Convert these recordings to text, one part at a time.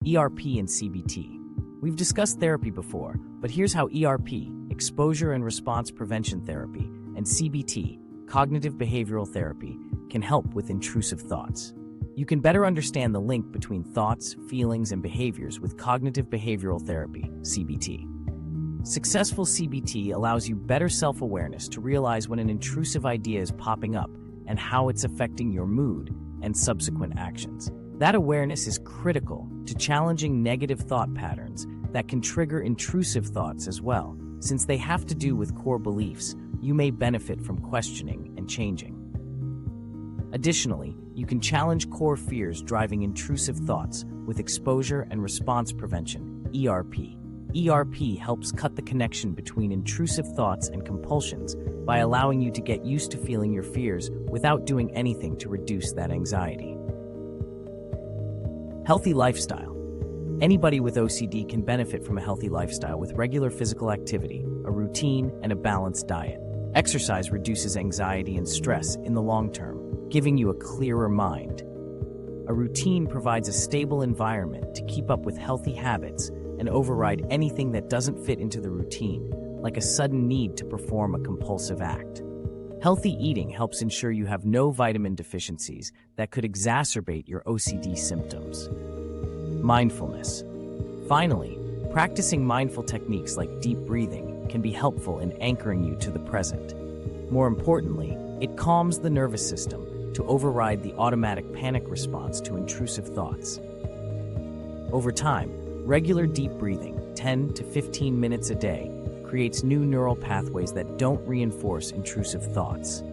ERP and CBT. We've discussed therapy before, but here's how ERP, exposure and response prevention therapy, and CBT, cognitive behavioral therapy, can help with intrusive thoughts. You can better understand the link between thoughts, feelings, and behaviors with cognitive behavioral therapy, CBT. Successful CBT allows you better self-awareness to realize when an intrusive idea is popping up and how it's affecting your mood and subsequent actions. That awareness is critical to challenging negative thought patterns that can trigger intrusive thoughts as well. Since they have to do with core beliefs, you may benefit from questioning and changing. Additionally, you can challenge core fears driving intrusive thoughts with exposure and response prevention, ERP. ERP helps cut the connection between intrusive thoughts and compulsions by allowing you to get used to feeling your fears without doing anything to reduce that anxiety. Healthy lifestyle. Anybody with OCD can benefit from a healthy lifestyle with regular physical activity, a routine, and a balanced diet. Exercise reduces anxiety and stress in the long term, giving you a clearer mind. A routine provides a stable environment to keep up with healthy habits and override anything that doesn't fit into the routine, like a sudden need to perform a compulsive act. Healthy eating helps ensure you have no vitamin deficiencies that could exacerbate your OCD symptoms. Mindfulness. Finally, practicing mindful techniques like deep breathing can be helpful in anchoring you to the present. More importantly, it calms the nervous system to override the automatic panic response to intrusive thoughts. Over time, regular deep breathing, 10 to 15 minutes a day, creates new neural pathways that don't reinforce intrusive thoughts.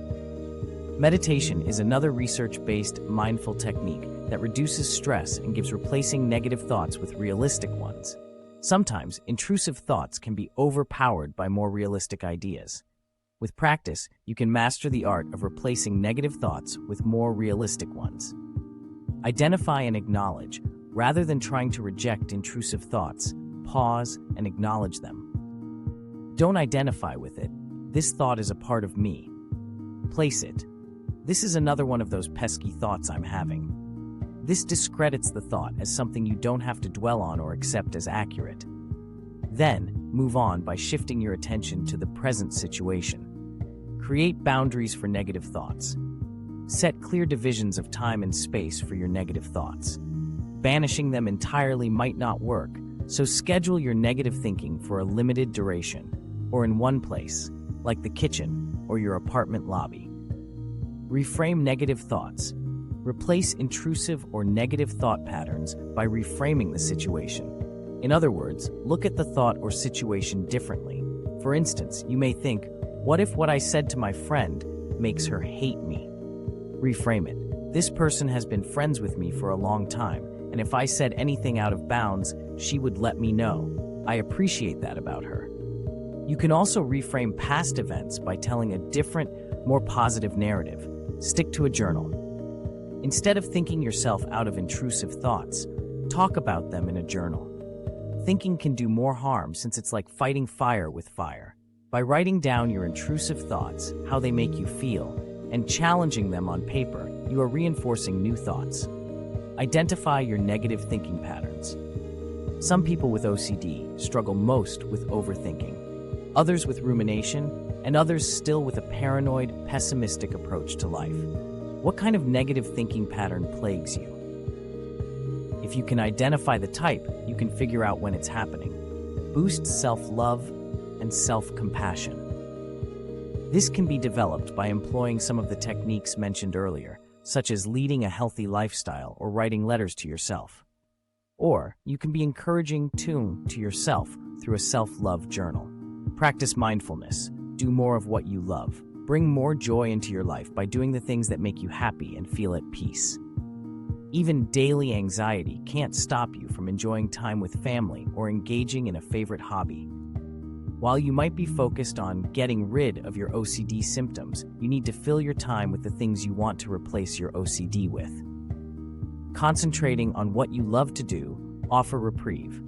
Meditation is another research-based mindful technique that reduces stress and gives replacing negative thoughts with realistic ones. Sometimes, intrusive thoughts can be overpowered by more realistic ideas. With practice, you can master the art of replacing negative thoughts with more realistic ones. Identify and acknowledge. Rather than trying to reject intrusive thoughts, pause and acknowledge them. Don't identify with it. This thought is a part of me. Place it. This is another one of those pesky thoughts I'm having. This discredits the thought as something you don't have to dwell on or accept as accurate. Then, move on by shifting your attention to the present situation. Create boundaries for negative thoughts. Set clear divisions of time and space for your negative thoughts. Banishing them entirely might not work, so schedule your negative thinking for a limited duration, or in one place, like the kitchen or your apartment lobby. Reframe negative thoughts. Replace intrusive or negative thought patterns by reframing the situation. In other words, look at the thought or situation differently. For instance, you may think, what if what I said to my friend makes her hate me? Reframe it. This person has been friends with me for a long time, and if I said anything out of bounds, she would let me know. I appreciate that about her. You can also reframe past events by telling a different, more positive narrative. Stick to a journal. Instead of thinking yourself out of intrusive thoughts, talk about them in a journal. Thinking can do more harm since it's like fighting fire with fire. By writing down your intrusive thoughts, how they make you feel, and challenging them on paper, you are reinforcing new thoughts. Identify your negative thinking patterns. Some people with OCD struggle most with overthinking, others with rumination, and others still with a paranoid, pessimistic approach to life. What kind of negative thinking pattern plagues you? If you can identify the type, you can figure out when it's happening. Boost self-love and self-compassion. This can be developed by employing some of the techniques mentioned earlier, such as leading a healthy lifestyle or writing letters to yourself. Or you can be encouraging to yourself through a self-love journal. Practice mindfulness. Do more of what you love. Bring more joy into your life by doing the things that make you happy and feel at peace. Even daily anxiety can't stop you from enjoying time with family or engaging in a favorite hobby. While you might be focused on getting rid of your OCD symptoms, you need to fill your time with the things you want to replace your OCD with. Concentrating on what you love to do, offer reprieve.